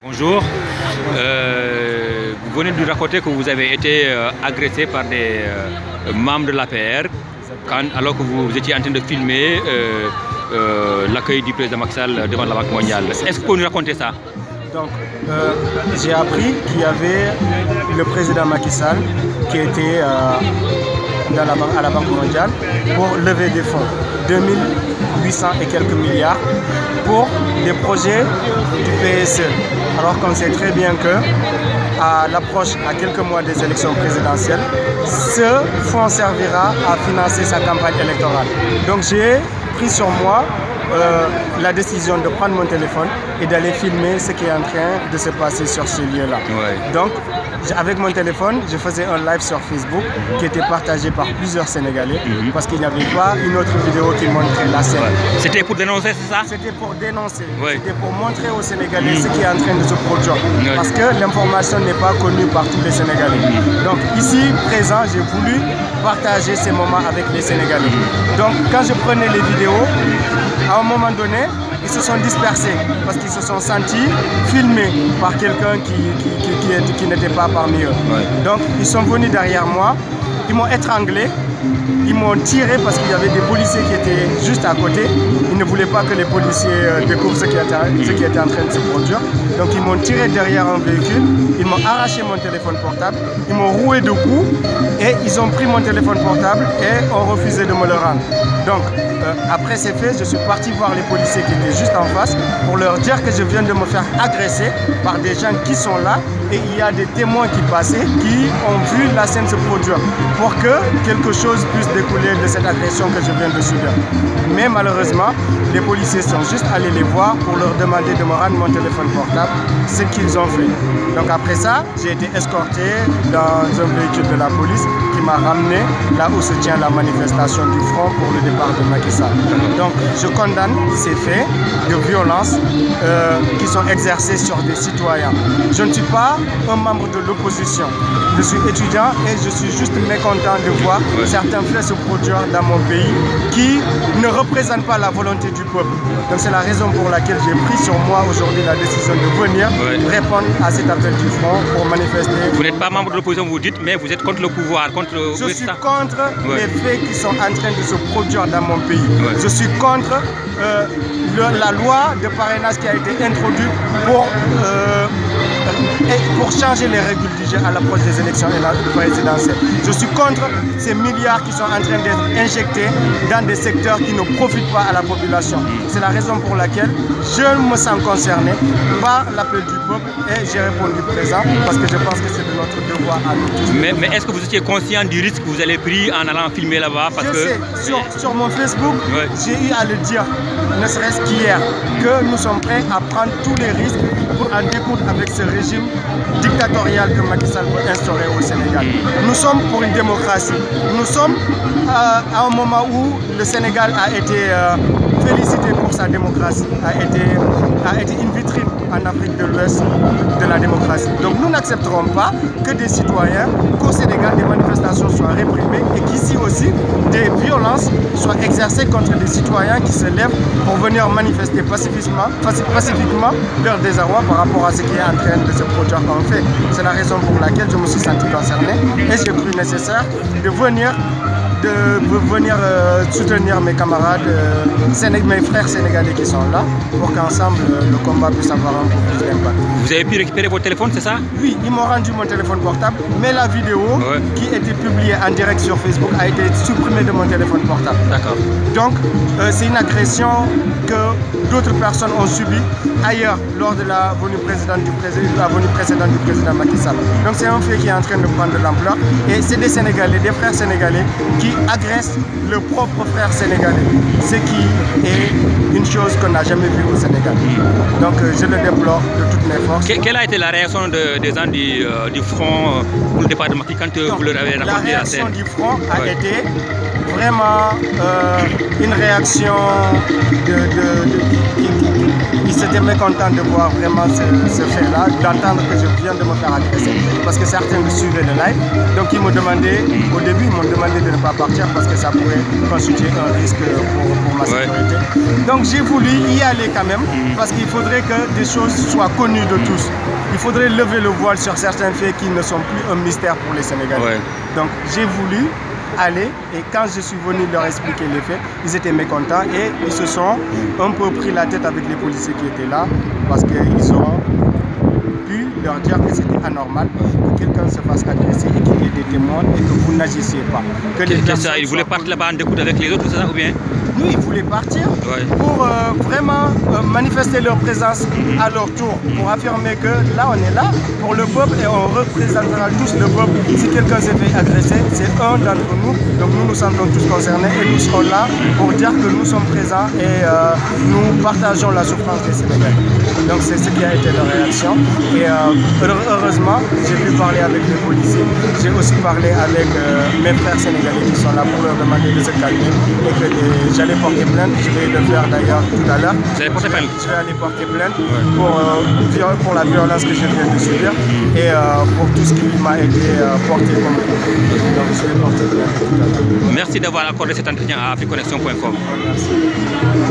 Bonjour, vous venez de nous raconter que vous avez été agressé par des membres de l'APR alors que vous étiez en train de filmer l'accueil du président Macky Sall devant la Banque mondiale. Est-ce que vous pouvez nous raconter ça? Donc, j'ai appris qu'il y avait le président Macky Sall qui était à la Banque mondiale pour lever des fonds, 2800 et quelques milliards pour des projets du PSE. Alors qu'on sait très bien que à l'approche, à quelques mois des élections présidentielles, ce fonds servira à financer sa campagne électorale. Donc j'ai pris sur moi la décision de prendre mon téléphone et d'aller filmer ce qui est en train de se passer sur ce lieu-là. Ouais. Donc, avec mon téléphone, je faisais un live sur Facebook qui était partagé par plusieurs Sénégalais parce qu'il n'y avait pas une autre vidéo qui montrait la scène. Ouais. C'était pour dénoncer, c'est ça? C'était pour dénoncer. Ouais. C'était pour montrer aux Sénégalais ce qui est en train de se produire. Parce que l'information n'est pas connue par tous les Sénégalais. Donc, ici, présent, j'ai voulu partager ces moments avec les Sénégalais. Donc, quand je prenais les vidéos, à un moment donné, ils se sont dispersés parce qu'ils se sont sentis filmés par quelqu'un qui n'était pas parmi eux. Ouais. Donc, ils sont venus derrière moi, ils m'ont étranglé, ils m'ont tiré parce qu'il y avait des policiers qui étaient juste à côté. Ils ne voulaient pas que les policiers découvrent ce qui était en train de se produire. Donc, ils m'ont tiré derrière un véhicule, ils m'ont arraché mon téléphone portable, ils m'ont roué de coups et ils ont pris mon téléphone portable et ont refusé de me le rendre. Donc, après ces faits, je suis parti voir les policiers qui étaient juste en face pour leur dire que je viens de me faire agresser par des gens qui sont là et il y a des témoins qui passaient qui ont vu la scène se produire pour que quelque chose puisse découler de cette agression que je viens de subir. Mais malheureusement, les policiers sont juste allés les voir pour leur demander de me rendre mon téléphone portable, ce qu'ils ont fait. Donc après ça, j'ai été escorté dans un véhicule de la police qui m'a ramené là où se tient la manifestation du front pour le départ de Macky Sall. Donc je condamne ces faits de violence qui sont exercés sur des citoyens. Je ne suis pas un membre de l'opposition. Je suis étudiant et je suis juste mécontent de voir certains faits se produire dans mon pays qui ne représentent pas la volonté du peuple. Donc c'est la raison pour laquelle j'ai pris sur moi aujourd'hui la décision de venir répondre à cet appel du front pour manifester. Vous n'êtes pas membre de l'opposition, vous dites, mais vous êtes contre le pouvoir, contre le... Je suis contre les faits qui sont en train de se produire dans mon pays. Je suis contre la loi de parrainage qui a été introduite pour changer les règles du jeu à l'approche des élections présidentielles. Je suis contre ces milliards qui sont en train d'être injectés dans des secteurs qui ne profitent pas à la population. C'est la raison pour laquelle je me sens concerné par l'appel du peuple et j'ai répondu présent parce que je pense que c'est de notre devoir à nous tous. Mais est-ce que vous étiez conscient du risque que vous avez pris en allant filmer là-bas? Je sais, sur mon Facebook, j'ai eu à le dire, ne serait-ce qu'hier, que nous sommes prêts à prendre tous les risques pour en découdre avec ce régime dictatorial que Macky Sall veut instaurer au Sénégal. Nous sommes pour une démocratie. Nous sommes à un moment où le Sénégal a été félicité pour sa démocratie, a été une vitrine en Afrique de l'Ouest de la démocratie. Donc nous n'accepterons pas que des citoyens, qu'au Sénégal des manifestations soient réprimées et qu'ici aussi des violences soient exercées contre des citoyens qui se lèvent pour venir manifester pacifiquement leur désarroi par rapport à ce qui est en train de se produire comme fait. C'est la raison pour laquelle je me suis senti concerné et j'ai cru nécessaire de venir soutenir mes camarades, mes frères sénégalais qui sont là pour qu'ensemble le combat puisse avoir un peu plus d'impact. Vous avez pu récupérer votre téléphone, c'est ça? Oui, ils m'ont rendu mon téléphone portable, mais la vidéo qui était publiée en direct sur Facebook a été supprimée de mon téléphone portable. D'accord. Donc, c'est une agression que d'autres personnes ont subie ailleurs lors de la venue précédente du président Macky Sall. Donc, c'est un fait qui est en train de prendre de l'ampleur et c'est des Sénégalais, des frères sénégalais qui agressent le propre frère sénégalais, ce qui est une chose qu'on n'a jamais vue au Sénégal. Donc je le déplore de toutes mes forces. Quelle a été la réaction des gens du front pour le départ de Macky quand vous leur avez raconté la scène? La réaction du front a été vraiment une réaction ils étaient mécontents de voir vraiment ce fait-là, d'entendre que je viens de me faire agresser, parce que certains me suivaient le live. Donc ils m'ont demandé, au début, ils m'ont demandé de ne pas partir parce que ça pourrait constituer un risque pour ma sécurité. Donc j'ai voulu y aller quand même, parce qu'il faudrait que des choses soient connues de tous. Il faudrait lever le voile sur certains faits qui ne sont plus un mystère pour les Sénégalais. Donc j'ai voulu aller, et quand je suis venu leur expliquer les faits, ils étaient mécontents et ils se sont un peu pris la tête avec les policiers qui étaient là, parce qu'ils ont pu leur dire que c'était anormal que quelqu'un se fasse agresser et qu'il y ait des témoins et que vous n'agissiez pas. Qu'est-ce ça? Ils voulaient partir là-bas en découdre avec les autres, c'est ça ou bien? Nous, ils voulaient partir pour vraiment manifester leur présence à leur tour, pour affirmer que là, on est là pour le peuple et on représentera tous le peuple. Si quelqu'un s'est fait agresser, c'est un d'entre nous, donc nous nous sentons tous concernés et nous serons là pour dire que nous sommes présents et nous partageons la souffrance des Sénégalais. Donc c'est ce qui a été leur réaction. Et heureusement, j'ai pu parler avec les policiers, j'ai aussi parlé avec mes frères sénégalais qui sont là pour leur demander de se calmer et que j'allais porter plainte, je vais le faire d'ailleurs tout à l'heure. Vous allez porter plainte? Je vais aller porter plainte pour la violence que je viens de subir et pour tout ce qui m'a été porté comme donc je vais porter plainte tout à l'heure. Merci d'avoir accordé cet entretien à africonnexion.com. Merci.